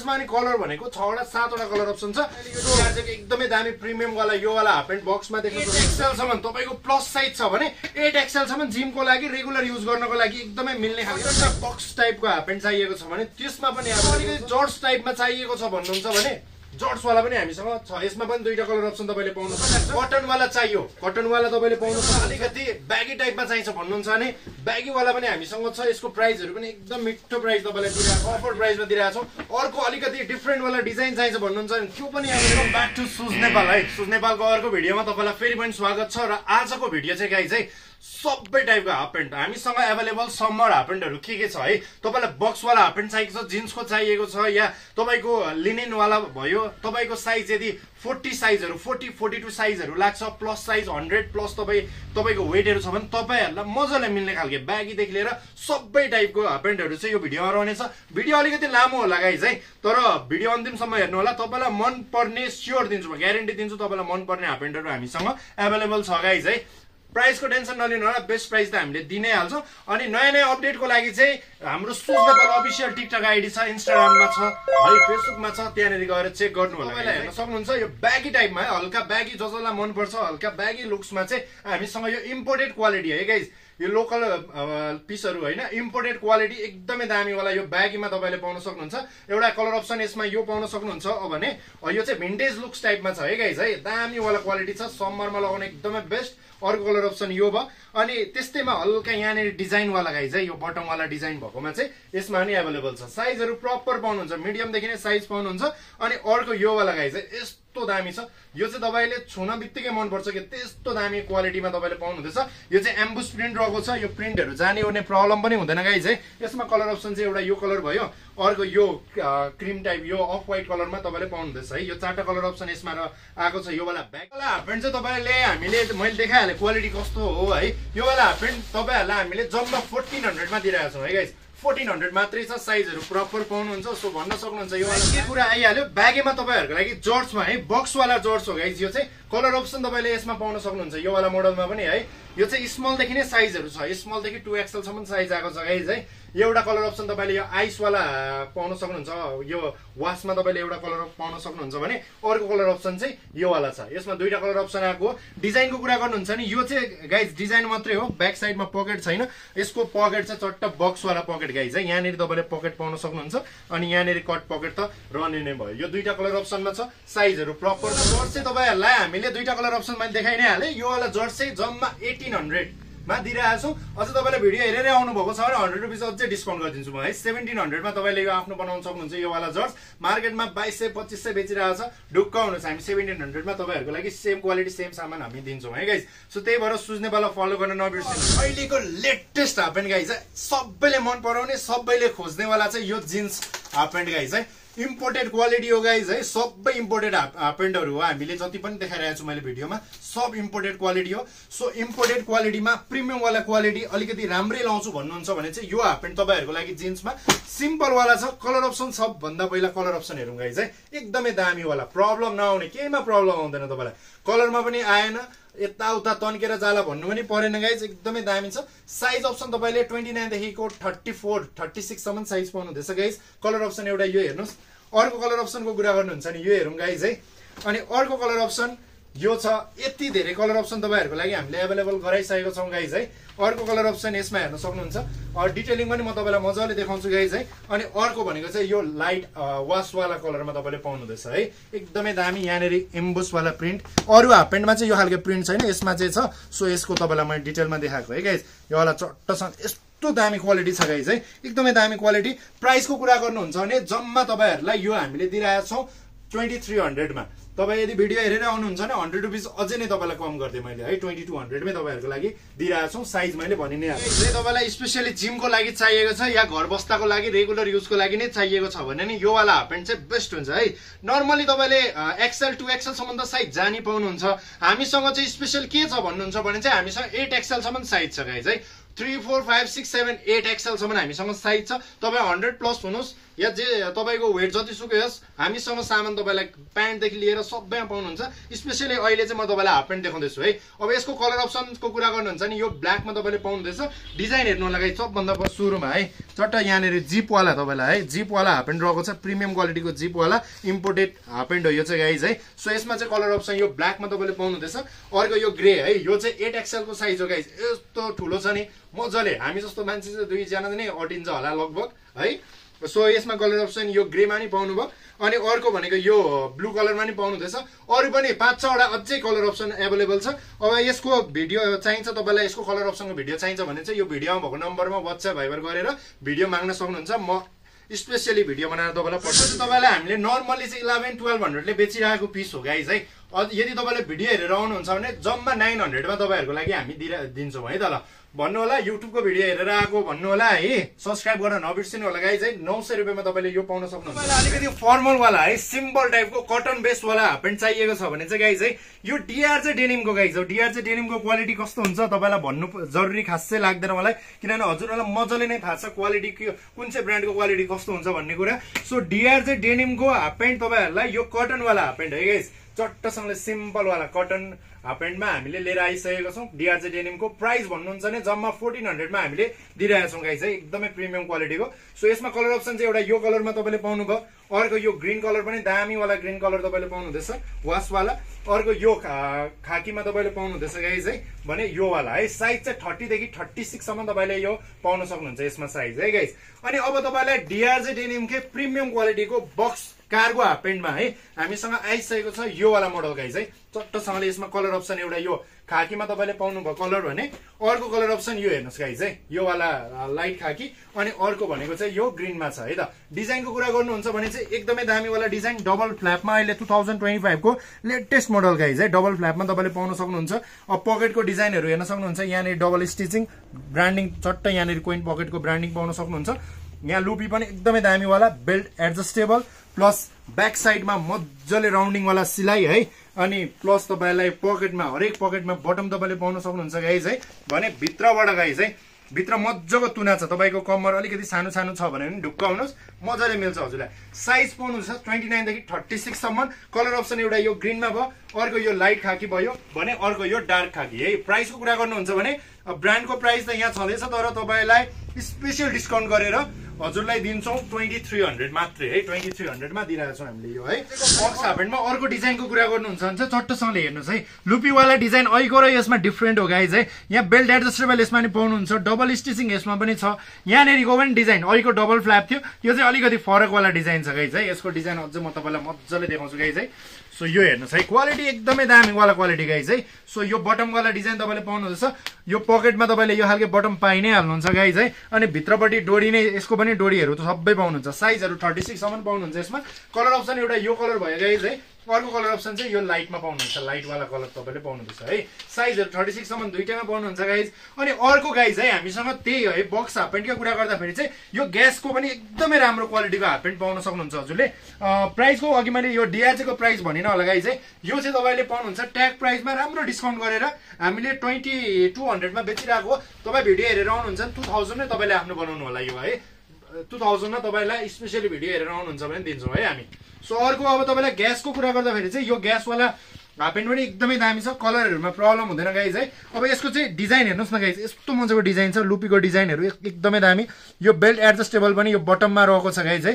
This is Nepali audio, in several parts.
यसमा नि कलर भनेको 6 वटा 7 वटा कलर अप्सन छ यो एकदमै दामी प्रिमियम वाला यो वाला हाफ प्यान्ट बक्समा देख्नु एक्सएल सम्म तपाईको प्लस साइज छ भने 8 एक्सएल सम्म जिमको लागि रेगुलर युज गर्नको लागि एकदमै मिल्ने खालको बक्स टाइपको हाफ प्यान्ट चाहिएको छ भने त्यसमा पनि अब अलिकति जर्ज टाइपमा चाहिएको छ भन्नुहुन्छ भने जर्ज वाला पनि हामीसँग छ यसमा पनि दुईटा कलर अप्सन तपाईले पाउनु सक्नुहुन्छ कटन वाला चाहियो कटन वाला तपाईले पाउनु सक्नुहुन्छ अलिकति ब्यागी टाइपमा चाहिन्छ भन्नुहुन्छ भने ब्यागी वाला पनि हामीसँग छ यसको प्राइसहरु पनि एकदम मिठो प्राइस तपाईलाई दिइरहेको अफर प्राइसमा दिइरहेको छौं अर्को अलिकति डिफरेन्ट वाला डिजाइन चाहिन्छ भन्नुहुन्छ भने त्यो पनि वेलकम ब्याक टु सुज नेपाल है सुज नेपालको अर्को भिडियोमा तपाईलाई फेरि पनि स्वागत छ र आजको भिडियो चाहिँ गाइज है सबै टाइपको हाफ प्यान्ट हामीसँग अवेलेबल समर हाफ प्यान्टहरु के छ है तपाईलाई बक्स वाला हाफ प्यान्ट चाहिएको छ जिन्सको चाहिएको छ या तपाईको लिनिन वाला भयो तपाईको साइज यदि 40 साइजहरु 40 42 साइजहरु लाग्छ प्लस साइज 100 प्लस तपाईको वेटहरु छ भने तपाईहरुलाई मजाले मिल्ने खालके ब्यागी देखि लिएर सबै टाइपको हाफ प्यान्टहरु चाहिँ यो भिडियोमा रहनेछ भिडियो अलिकति लामो होला गाइज है तर भिडियो अन्तिमसम्म हेर्नु होला तपाईलाई मन पर्ने स्योर दिन्छु म ग्यारेन्टी दिन्छु तपाईलाई मन पर्ने हाफ प्यान्टहरु हामीसँग अवेलेबल छ गाइज है प्राइस को टेन्सन नलिनु होला बेस्ट प्राइस त हामीले दिनै हाल्छौं अनि नयाँ नयाँ अपडेटको लागि चाहिँ हाम्रो shoes Nepal official TikTok ID छ इन्स्टाग्राममा छ है फेसबुकमा छ त्यहाँनेरि गएर चेक गर्नु होला तपाईले हेर्न सक्नुहुन्छ यो ब्यागी टाइपमा है हल्का ब्यागी जसलाई मन पर्छ हल्का ब्यागी लुक्समा चाहिँ हामीसँग यो इम्पोर्टेड क्वालिटी है गाइज यो लोकल पिसहरु हैन इम्पोर्टेड क्वालिटी एकदमै दामी वाला यो ब्यागीमा तपाईले पाउन सक्नुहुन्छ एउटा कलर अप्सन यसमा यो पाउन सक्नुहुन्छ भने यो चाहिँ भिन्टेज लुक्स टाइपमा छ है गाइज है दामी वाला क्वालिटी छ समरमा लगाउने एकदमै बेस्ट अर्को कलर अप्सन यो भयो अनि त्यस्तैमा हल्का यहाँनेरि डिजाइन वाला गाइज है यो बटम वाला डिजाइन भएकोमा चाहिँ यसमा नि अवेलेबल छ साइजहरु प्रपर पाउनुहुन्छ मिडियम देखि नै साइज पाउनुहुन्छ अनि अर्को यो वाला गाइज है यस्तो दामी छ यो चाहिँ तपाईले छुन बित्तिकै मन पर्छ कि त्यस्तो दामी क्वालिटीमा तपाईले पाउनुहुँदैछ यो चाहिँ एम्बुस प्रिन्ट रहेको छ यो प्रिन्टहरु जाने ओर्ने प्रब्लम पनि हुँदैन गाइज है यसमा कलर अप्सन चाहिँ एउटा यो कलर भयो अर्को यो क्रीम टाइप यो अफ व्हाइट कलरमा तपाईले पाउनुहुँदैछ है यो चारटा कलर अप्सन यसमा आएको छ यो वाला ब्याग वाला हाफ प्यान्ट चाहिँ तपाईले हामीले मैले देखाइहाले क्वालिटी कस्तो हो है यो वाला हाफ प्यान्ट तपाईहरुलाई हामीले जम्मा 1400 मा दिइरहेको छौं है गाइज 1400 मात्रै छ साइजहरु प्रपर पाउनुहुन्छ सो भन्न सक्नुहुन्छ यो वाला के कुरा आइहाल्यो ब्यागेमा तपाईहरुको लागि जर्जमा है बक्स वाला जर्ज हो गाइज यो चाहिँ कलर अप्सन तपाईले यसमा पाउन सक्नुहुन्छ यो वाला मोडलमा पनि है यो चाहिँ स्मल देखि नै साइजहरु छ स्मल देखि 2XL सम्म साइज आएको छ गाइज है एउटा कलर अप्सन तपाईले यो आइस वाला पाउन सक्नुहुन्छ यो वासमा तपाईले एउटा कलर पाउन सक्नुहुन्छ भने अर्को कलर अप्सन चाहिँ यो वाला छ यसमा दुईटा कलर अप्सन आएको डिजाइनको कुरा गर्नुहुन्छ नि यो चाहिँ गाइज डिजाइन मात्रै हो ब्याक साइडमा पकेट छैन यसको पकेट चाहिँ चट्ट बक्स वाला पकेट गाइज है यहाँनेरि तपाईले पकेट पाउन सक्नुहुन्छ अनि यहाँनेरि कट पकेट त रहने नै भयो यो दुईटा कलर अप्सनमा छ साइजहरु प्रपर जर्ज चाहिँ तपाईहरुलाई हामीले दुईटा कलर अप्सन मैले देखाइ नै हाले यो वाला जर्ज चाहिँ जम्मा 1800 मा दिइरहेको छु अझ तपाईले भिडियो हेरेरै आउनु भएको छ भने 100 रुपैयाँ अझै डिस्काउन्ट गरिदिन्छु म है 1700 मा तपाईले यो आफ्नो बनाउन सक्नुहुन्छ यो वाला जर्ज मार्केटमा 2200 2500 बेचिरहेको छ ढुक्क हुनुहुन्छ हामी 1700 मा तपाईहरुको लागि सेम क्वालिटी सेम सामान हामी दिन्छौं है गाइस सो त्यही भएर सुज नेपाललाई फलो गर्न नबिर्सिनु अहिलेको लेटेस्ट हाफ प्यान्ट गाइस सबैले मन पराउने सबैले खोज्ने वाला चाहिँ यो जिन्स हाफ प्यान्ट गाइस है इम्पोर्टेड क्वालिटी हो गाइज है सबै इम्पोर्टेड हाफ प्यान्टहरु हो हामीले जति पनि देखाइरहेको छु मैले भिडियोमा सब इम्पोर्टेड क्वालिटी हो सो इम्पोर्टेड क्वालिटीमा प्रिमियम वाला क्वालिटी अलिकति राम्रै लाउँछु भन्नुहुन्छ भने चाहिँ यो हाफ प्यान्ट तपाईहरुको लागि जिन्समा सिम्पल वाला छ कलर अप्सन सब भन्दा पहिला कलर अप्सन हेरौं गाइज है एकदमै दामी वाला प्रब्लम नआउने केहीमा प्रब्लम आउँदैन तपाईलाई कलरमा पनि आएन यताउता तन्केर जाला भन्नु पनि परेन गाइज एकदमै दामी छ साइज अप्सन तपाईले 29 देखिको 34 36 सम्म साइज पाउनुहुँदैछ गाइज कलर अप्सन एउटा यो हेर्नुस् अर्को कलर अप्सनको कुरा गर्नुहुन्छ नि यो हेरौं गाइज है अनि अर्को कलर अप्सन यो छ यति धेरै कलर अप्सन तपाईहरुको लागि हामीले अवेलेबल गराइसकेको छौं गाइज है अर्को कलर अप्सन यसमा हेर्न सक्नुहुन्छ और डिटेलिङ पनि म तपाईलाई मजाले देखाउँछु गाइज है अनि अर्को भनेको चाहिँ यो लाइट वास वाला कलरमा तपाईले पाउनुहुँदैछ है एकदमै दामी यहाँनेरि एम्बुस वाला प्रिन्ट अरु हाफ प्यान्टमा चाहिँ यो खालको प्रिन्ट छैन यसमा चाहिँ छ सो यसको तपाईलाई मैले डिटेलमा देखाएको है गाइज यो वाला चट्टसँग यस्तो दामी क्वालिटी छ गाइज है एकदमै दामी क्वालिटी प्राइसको कुरा गर्नुहुन्छ भने जम्मा तपाईहरुलाई यो हामीले दिइरहेका छौं 2300 मा तपाई यदि भिडियो हेरेर आउनुहुन्छ भने 100 रुपैयाँ अझै नै तपाईलाई कम गर्दै मैले है 2200 मै तपाईहरुको लागि दिइरहेको छु साइज मैले भनि नै हाले चाहिँ तपाईलाई स्पेशली जिमको लागि चाहिएको छ या घर बस्दाको लागि रेगुलर युजको लागि नै चाहिएको छ भने नि यो वाला हाफ प्यान्ट चाहिँ बेस्ट हुन्छ है नर्मली तपाईले एक्सएल 2XL सम्म त साइज जानी पाउनुहुन्छ हामीसँग चाहिँ स्पेशल के छ भन्नुहुन्छ भने चाहिँ हामीसँग 8XL सम्म साइज छ गाइज है 3 4 5 6 7 8XL सम्म हामीसँग साइज छ तपाई 100 प्लस हुनुस् या जे तपाईको वेट जतिसुकै होस् हामीसँग सामान तपाईलाई प्यान्टदेखि लिएर सबैमा पाउनुहुन्छ। स्पेशली अहिले चाहिँ म तपाईलाई हाफ प्यान्ट देखाउँदैछु है। अब यसको कलर अप्सनको कुरा गर्नुहुन्छ नि यो ब्ल्याकमा तपाईले पाउनुहुँदैछ। डिजाइन हेर्नु होला गाइस, सबभन्दा सुरुमा है चट्ट यहाँनिर जिपवाला तपाईलाई है जिपवाला हाफ प्यान्ट रहेको छ, प्रिमियम क्वालिटीको जिपवाला इम्पोर्टेड हाफ प्यान्ट हो यो चाहिँ गाइस है। सो यसमा चाहिँ कलर अप्सन यो ब्ल्याकमा तपाईले पाउनुहुँदैछ। अर्को यो ग्रे है, यो चाहिँ 8XL को साइज हो गाइस। यस्तो ठुलो छ नि मजाले, हामी जस्तो मान्छे चाहिँ दुईजना नै अटिन्छ होला लगभग है। सो यसमा कलर अप्सन यो ग्रेमा नि पाउनुभयो। अनि अर्को भनेको यो ब्लू कलरमा नि पाउनुहुँदैछ। अरू पनि 5-6वटा अझै कलर अप्सन एभाइलेबल छ। अब यसको भिडियो चाहिन्छ तपाईलाई, यसको कलर अप्सनको भिडियो चाहिन्छ भने चाहिँ यो भिडियोमा भएको नम्बरमा WhatsApp भाइबर गरेर भिडियो माग्न सक्नुहुन्छ। म स्पेशली भिडियो बनाएर तपाईलाई पठाउँछु। तपाईलाई हामीले नर्मली चाहिँ 11-1200 ले बेचिरहेको पिस हो गाइस है। यदि तपाईले भिडियो हेरेर आउनुहुन्छ भने जम्मा 900 मा तपाईहरुको लागि हामी दिन्छौँ है त। ल भन्नु होला युट्युबको भिडियो हेरेर आएको भन्नु होला है। सब्स्क्राइब गर्न नबिर्सिनु होला गाइस है। 900 रुपैयाँमा तपाईले यो पाउन सक्नुहुन्छ। तपाईलाई अलिकति फर्मल वाला है सिम्पल टाइपको कटन बेस्ड वाला हाफ प्यान्ट चाहिएको छ भने चाहिँ गाइस है यो DRJ डेनिमको गाइस हो। DRJ डेनिमको क्वालिटी कस्तो हुन्छ तपाईलाई भन्नु जरुरी खासै लाग्दैन मलाई, किनभने हजुरहरुलाई मजाले नै थाहा छ क्वालिटी कुन चाहिँ ब्रान्डको क्वालिटी कस्तो हुन्छ भन्ने कुरा। सो DRJ डेनिमको हाफ प्यान्ट तपाईहरुलाई यो कटन वाला हाफ प्यान्ट है गाइस। चट्टसँगले सिम्पल वाला कटन हाफ प्यान्टमा हामीले लिएर आइसकेको छौँ। DRJ डेनिमको प्राइस भन्नुहुन्छ भने जम्मा 1400 मा हामीले दिइरहेका छौँ गाइस है, एकदमै प्रिमियम क्वालिटीको। सो यसमा कलर अप्सन चाहिँ एउटा यो कलरमा तपाईले पाउनुभयो। अर्को यो ग्रीन कलर पनि दामी वाला ग्रीन कलर तपाईले पाउनुहुँदैछ वास वाला। अर्को यो खाकीमा तपाईले पाउनुहुँदैछ गाइस है भने यो वाला है। साइज चाहिँ 30 देखि 36 सम्म तपाईले यो पाउन सक्नुहुन्छ यसमा साइज है गाइस। अनि अब तपाईलाई DRJ डेनिमकै प्रिमियम क्वालिटीको बक्स कार्गो हाफ प्यान्टमा है हामीसँग आइसकेको छ यो वाला मोडल गाइस है। चट्टसँगले यसमा कलर अप्सन एउटा यो खाकीमा तपाईले पाउनुभयो कलर भने। अर्को कलर अप्सन यो हेर्नुहोस् गाइस है, यो वाला लाइट खाकी। अनि अर्को भनेको चाहिँ यो ग्रीनमा छ है त। डिजाइनको कुरा गर्नुहुन्छ भने चाहिँ एकदमै दामी वाला डिजाइन डबल फ्ल्यापमा अहिले 2025 को लेटेस्ट मोडल गाइस है। डबल फ्ल्यापमा तपाईले पाउन सक्नुहुन्छ। अब पकेटको डिजाइनहरु हेर्न सक्नुहुन्छ। यहाँनिर डबल स्टिचिङ ब्रान्डिङ चट्ट यहाँनिर कोइन पकेटको ब्रान्डिङ पाउन सक्नुहुन्छ। यहाँ लुपी पनि एकदमै दामी वाला, बेल्ट एडजस्टेबल प्लस ब्याक साइडमा मजाले राउन्डिङ वाला सिलाइ है। अनि प्लस तपाईलाई पकेटमा हरेक पकेटमा बटम तपाईले पाउन सक्नुहुन्छ गाइस है। भने भित्रबाट गाइस है भित्र मजाको तुना छ। तपाईको कम्मर अलिकति सानो सानो छ भने पनि ढुक्क हुनुहोस् मजाले मिल्छ हजुरलाई। साइज पाउनुहुन्छ 29 देखि 36 सम्म। कलर अप्सन एउटा यो ग्रीनमा भयो, अर्को यो लाइट खाकी भयो भने अर्को यो डार्क खाकी है। प्राइसको कुरा गर्नुहुन्छ भने ब्रान्डको प्राइस त यहाँ छँदैछ, तर तपाईलाई स्पेशल डिस्काउन्ट गरेर हजुरलाई दिन्छौँ 2300 मात्रै है। 2300 मा दिइरहेको छौँ हामीले यो है। बक्स हाफ प्यान्टमा अर्को डिजाइनको कुरा गर्नुहुन्छ भने चट्टसँगले हेर्नुहोस् है। लुपीवाला डिजाइन अहिलेको र यसमा डिफ्रेन्ट हो गाइज है। यहाँ बेल्ट एडजस्टेबल यसमा पनि पाउनुहुन्छ, डबल स्टिचिङ यसमा पनि छ। यहाँनिरको पनि डिजाइन अहिलेको डबल फ्ल्याप थियो, यो चाहिँ अलिकति फरकवाला डिजाइन छ गाइज है। यसको डिजाइन अझै म तपाईँलाई मजाले देखाउँछु गाइज है। सो यो हेर्नुहोस् है, क्वालिटी एकदमै दामीवाला क्वालिटी गाइज है। सो यो बटमवाला डिजाइन तपाईँले पाउनुहुँदैछ। यो पकेटमा तपाईँले यो खालको बटम पाइ नै हाल्नुहुन्छ गाइज है। अनि भित्रपट्टि डोरी नै यसको पनि डोरीहरू त सबै पाउनुहुन्छ। साइजहरू 36 सम्म पाउनुहुन्छ यसमा। कलर अप्सन एउटा यो कलर भयो गाइज है। अर्को कलर अप्सन चाहिँ यो लाइटमा पाउनुहुन्छ, लाइटवाला कलर तपाईँले पाउनुहुँदैछ है। साइजहरू 36 सम्म दुईटैमा पाउनुहुन्छ गाइज। अनि अर्को गाइज है हामीसँग त्यही है बक्स हाफ प्यान्टको कुरा गर्दाखेरि चाहिँ यो ग्यासको पनि एकदमै राम्रो क्वालिटीको हाफ प्यान्ट पाउन सक्नुहुन्छ हजुरले। प्राइसको अघि मैले यो DRJ को प्राइस भनिन होला गाइज है। यो चाहिँ तपाईँले पाउनुहुन्छ ट्याग प्राइसमा राम्रो डिस्काउन्ट गरेर हामीले 2200 मा बेचिरहेको हो। तपाईँ भिडियो हेरेर आउनुहुन्छ 2000 नै तपाईँले आफ्नो बनाउनु होला यो है। 2000 मा तपाईँलाई स्पेसली भिडियो हेरेर आउनुहुन्छ भने दिन्छौँ है हामी। सो अर्को अब तपाईँलाई ग्यासको कुरा गर्दाखेरि चाहिँ यो ग्यासवाला हाफ प्यान्ट पनि एकदमै दामी छ। कलरहरूमा प्रब्लम हुँदैन गाइज है। अब यसको चाहिँ डिजाइन हेर्नुहोस् न गाइज, यस्तो मजाको डिजाइन छ। लुपीको डिजाइनहरू एकदमै दामी। यो बेल्ट एडजस्टेबल पनि यो बटममा रहेको छ गाइज है।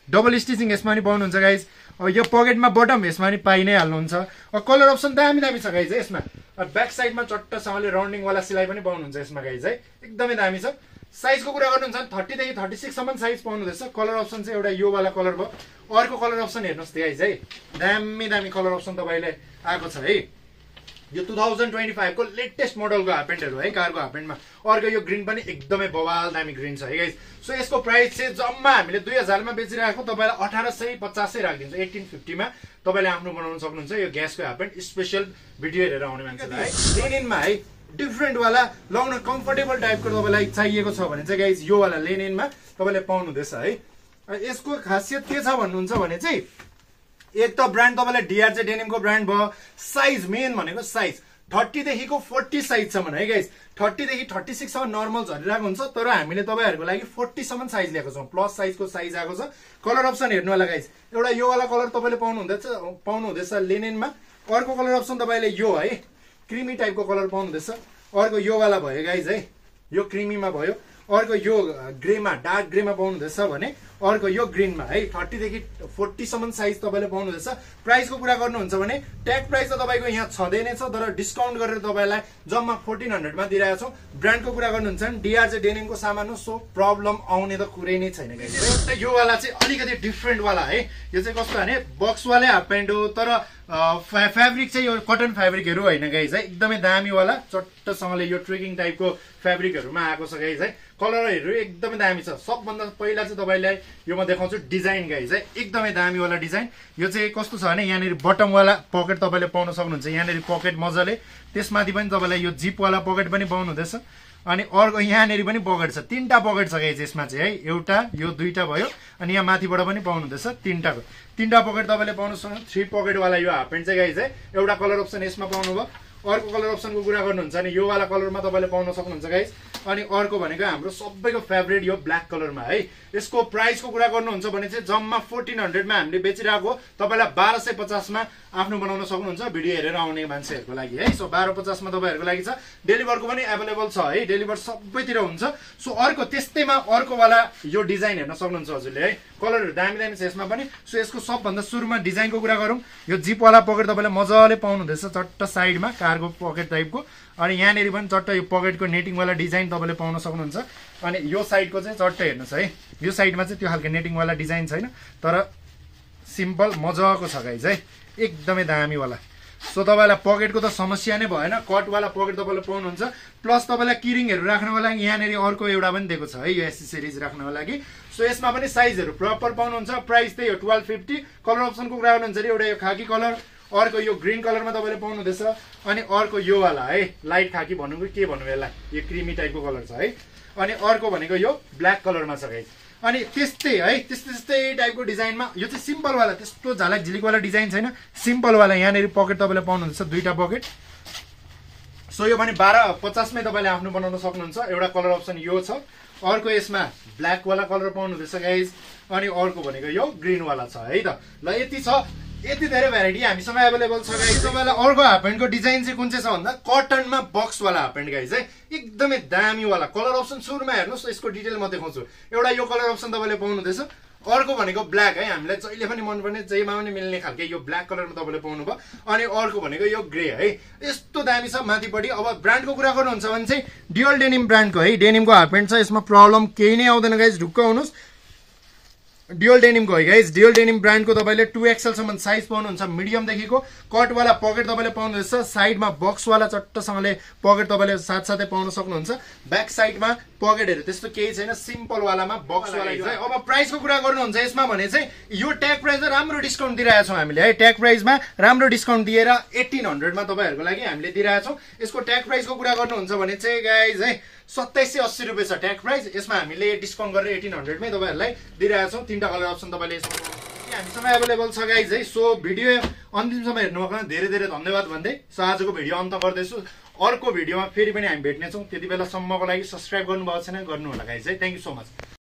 डबल स्टिचिङ यसमा पनि पाउनुहुन्छ गाइज। अब यो पकेटमा बटम यसमा पनि पाइ नै हाल्नुहुन्छ। कलर अप्सन दामी दामी छ गाइज है यसमा। ब्याक साइडमा चट्टसँगले राउन्डिङवाला सिलाइ पनि पाउनुहुन्छ यसमा गाइज है। एकदमै दामी छ। साइजको कुरा गर्नुहुन्छ 30 देखि 36 सम्म साइज पाउनुहुँदैछ। कलर अप्सन चाहिँ एउटा यो वाला कलर भयो। अर्को कलर अप्सन हेर्नुहोस् गाइज है, दामी दामी कलर अप्सन तपाईँले आएको छ है। यो 2025 को लेटेस्ट मोडलको हाफ प्यान्टहरू है कार्गो हाफ प्यान्टमा। अर्को यो ग्रीन पनि एकदमै बवाल दामी ग्रीन छ है गाइज। सो यसको प्राइस चाहिँ जम्मा हामीले 2000 मा बेचिरहेको तपाईँलाई 1850 राखिदिन्छ। 1850 मा तपाईँले आफ्नो बनाउन सक्नुहुन्छ यो ग्यासको हाफ प्यान्ट। स्पेशल भिडियो हेरेर आउने मान्छेलाई है लेनिनमा है डिफ्रेन्ट वाला लाउन कम्फर्टेबल टाइपको तपाईँलाई चाहिएको छ भने चाहिँ गाइज यो वाला लेनिनमा तपाईँले पाउनुहुँदैछ है। यसको खासियत के छ भन्नुहुन्छ भने चाहिँ एक त ब्रान्ड तपाईँलाई DRJ डेनिमको ब्रान्ड भयो। साइज मेन भनेको साइज 30 देखिको 40 साइजसम्म है गाइज 30 देखि 36 सम्म नर्मल झरिरहेको हुन्छ तर हामीले तपाईहरुको लागि 40 सम्म साइज ल्याएको छौं प्लस साइजको साइज आएको छ कलर अप्सन हेर्नु होला गाइज एउटा यो वाला कलर तपाईले पाउनुहुँदैछ लेनिनमा अर्को कलर अप्सन तपाईले यो है क्रीमी टाइपको कलर पाउनुहुँदैछ अर्को यो वाला भयो गाइज है यो क्रीमीमा भयो अर्को यो ग्रेमा डार्क ग्रेमा पाउनुहुँदैछ भने अर्को यो ग्रीनमा है 30 देखि 40 सम्म साइज तपाईले पाउनुहुँदैछ प्राइसको कुरा गर्नुहुन्छ भने ट्याग प्राइस त तपाईको यहाँ छँदै नै छ तर डिस्काउन्ट गरेर तपाईलाई जम्मा 1400 मा दिइरहेको छौं ब्रान्डको कुरा गर्नुहुन्छ भने डीआरजे डेनिमको सामान हो सो प्रब्लम आउने त कुरै नै छैन गाइस यो वाला चाहिँ अलिकति डिफरेन्ट वाला है यो चाहिँ कस्तो भने बक्स वाले हाफ प्यान्ट हो तर फ्याब्रिक चाहिँ यो कटन फ्याब्रिकहरु हैन गाइस है एकदमै दामी वाला चट्टसँगले यो ट्रेकिङ टाइपको फ्याब्रिकहरुमा आएको छ गाइस है कलरहरु एकदमै दामी छ सबभन्दा पहिला चाहिँ तपाईलाई यो म देखाउँछु डिजाइन गाइस है एकदमै दामी वाला डिजाइन यो चाहिँ कस्तो छ भने यहाँनेरि बटम वाला पकेट तपाईले पाउन सक्नुहुन्छ यहाँनेरि पकेट मजाले त्यसमाथि पनि तपाईलाई यो जिप वाला पकेट पनि पाउनुहुँदैछ अनि अर्को यहाँनेरि पनि पकेट छ तीनटा पकेट छ गाइस यसमा चाहिँ है एउटा यो दुईटा भयो अनि यहाँ माथिबाट पनि पाउनुहुँदैछ तीनटा पकेट तपाईले पाउन सक्नुहुन्छ 3 पकेट वाला यो हाफ प्यान्ट चाहिँ गाइस है एउटा कलर अप्सन यसमा पाउनुभयो अर्को कलर अप्सनको कुरा गर्नुहुन्छ भने यो वाला कलरमा तपाईले पाउन सक्नुहुन्छ गाइस अनि अर्को भनेको हाम्रो सबैको फेभरेट यो ब्ल्याक कलरमा है यसको प्राइसको कुरा गर्नुहुन्छ भने चाहिँ जम्मा 1400 मा हामीले बेचिरहेको तपाईलाई 1250 मा आफ्नो बनाउन सक्नुहुन्छ भिडियो हेरेर आउने मान्छेहरुको लागि है सो 1250 मा तपाईहरुको लागि छ डेलिभरको पनि अवेलेबल छ है डेलिभर सबैतिर हुन्छ सो अर्को त्यस्तैमा अर्को वाला यो डिजाइन हेर्न सक्नुहुन्छ हजुरले है कलरहरु दामी दामी छ यसमा पनि सो यसको सबभन्दा सुरुमा डिजाइनको कुरा गरौँ यो जिप वाला पकेट तपाईले मजाले पाउनुहुँदैछ चट्ट साइडमा कार्गो पकेट टाइपको अनि यहाँनेरि पनि चट्ट यो पकेटको नेटिङ वाला डिजाइन तपाईले पाउन सक्नुहुन्छ अनि यो साइडको चाहिँ चट्ट हेर्नुस् है यो साइडमा चाहिँ त्यो खालको नेटिङ वाला डिजाइन छैन तर सिम्पल मजाको छ गाइस है एकदमै दामी वाला सो तपाईलाई पकेटको त समस्या नै भएन कट वाला पकेट तपाईले पाउनुहुन्छ प्लस तपाईलाई किरिङहरु राख्नको लागि यहाँनेरि अर्को एउटा पनि दिएको छ है यो एक्सेसरिज राख्नको लागि सो यसमा पनि साइजहरु प्रपर पाउनुहुन्छ प्राइस चाहिँ यो 1250 कलर अप्सनको कुरा गर्नुहुन्छ भने एउटा यो खाकी कलर अर्को यो ग्रीन कलरमा तपाईले पाउनुहुँदैछ अनि अर्को यो वाला है लाइट खाकी भन्नुको के भन्नु यसलाई यो क्रीमी टाइपको कलर छ है अनि अर्को भनेको यो ब्ल्याक कलरमा छ गाइस अनि त्यस्तै है त्यस्तै टाइपको डिजाइनमा यो चाहिँ सिम्पल वाला त्यस्तो झलक झिलिक वाला डिजाइन छैन सिम्पल वाला यहाँनेरि पकेट तपाईले पाउनुहुन्छ दुईटा पकेट सो यो भने 1250 मै तपाईले आफ्नो बनाउन सक्नुहुन्छ एउटा कलर अप्सन यो छ अर्को यसमा ब्ल्याक वाला कलर पाउनुहुँदैछ गाइस अनि अर्को भनेको यो ग्रीन वाला छ है त ल यति छ यति धेरै भेराइटी हामीसँग अवेलेबल छ गाइस तपाईलाई अर्को हाफ प्यान्टको डिजाइन चाहिँ कुन चाहिँ छ भन्दा कटनमा बक्स वाला हाफ प्यान्ट गाइस है एकदमै दामी वाला कलर अप्सन सुरुमा हेर्नुस् यसको डिटेल म देखाउँछु एउटा यो कलर अप्सन तपाईले पाउनुहुँदैछ अर्को भनेको ब्ल्याक है हामीलाई जहिले पनि मनपर्ने जेमा पनि मिल्ने खालके यो ब्ल्याक कलरमा तपाईले पाउनुभयो अनि अर्को भनेको यो ग्रे है यस्तो दामी छ माथिपट्टि अब ब्रान्डको कुरा गर्नुहुन्छ भने चाहिँ ड्युअल डेनिम ब्रान्डको है डेनिमको हाफ प्यान्ट छ यसमा प्रब्लम केही नै आउँदैन गाइस ढुक्क हुनुस् ड्युअल डेनिमको है गाइस ड्युअल डेनिम ब्रान्डको तपाईले 2XL सम्म साइज पाउनुहुन्छ मिडियम देखिको कट वाला पकेट तपाईले पाउनुहुन्छ साइडमा बक्स वाला चट्टसँगले पकेट तपाईले साथसाथै पाउन सक्नुहुन्छ ब्याक साइडमा पकेटहरु त्यस्तो केही छैन सिम्पल वालामा बक्स वाला है अब प्राइसको कुरा गर्नुहुन्छ यसमा भने चाहिँ यो ट्याग प्राइसमा राम्रो डिस्काउन्ट दिइरहेका छौं हामीले है ट्याग प्राइसमा राम्रो डिस्काउन्ट दिएर 1800 मा तपाईहरुको लागि हामीले दिइरहेका छौं यसको ट्याग प्राइसको कुरा गर्नुहुन्छ भने चाहिँ गाइस है 2780 रुपैयाँ छ ट्याग प्राइस यसमा हामीले डिस्काउन्ट गरेर 1800 मै तपाईहरुलाई दिइरहेका छौं तीनटा कलर अप्सन तपाईले हामीसँग अवेलेबल छ गाइस है सो भिडियो अन्तिमसम्म हेर्नुभएको धेरै धेरै धन्यवाद भन्दै सो आजको भिडियो अन्त गर्दैछु अर्को भिडियोमा फेरि पनि हामी भेट्ने छौं त्यति बेलासम्मको लागि सब्स्क्राइब गर्नुभएको छैन गर्नु होला गाइस है थ्यांक यू सो मच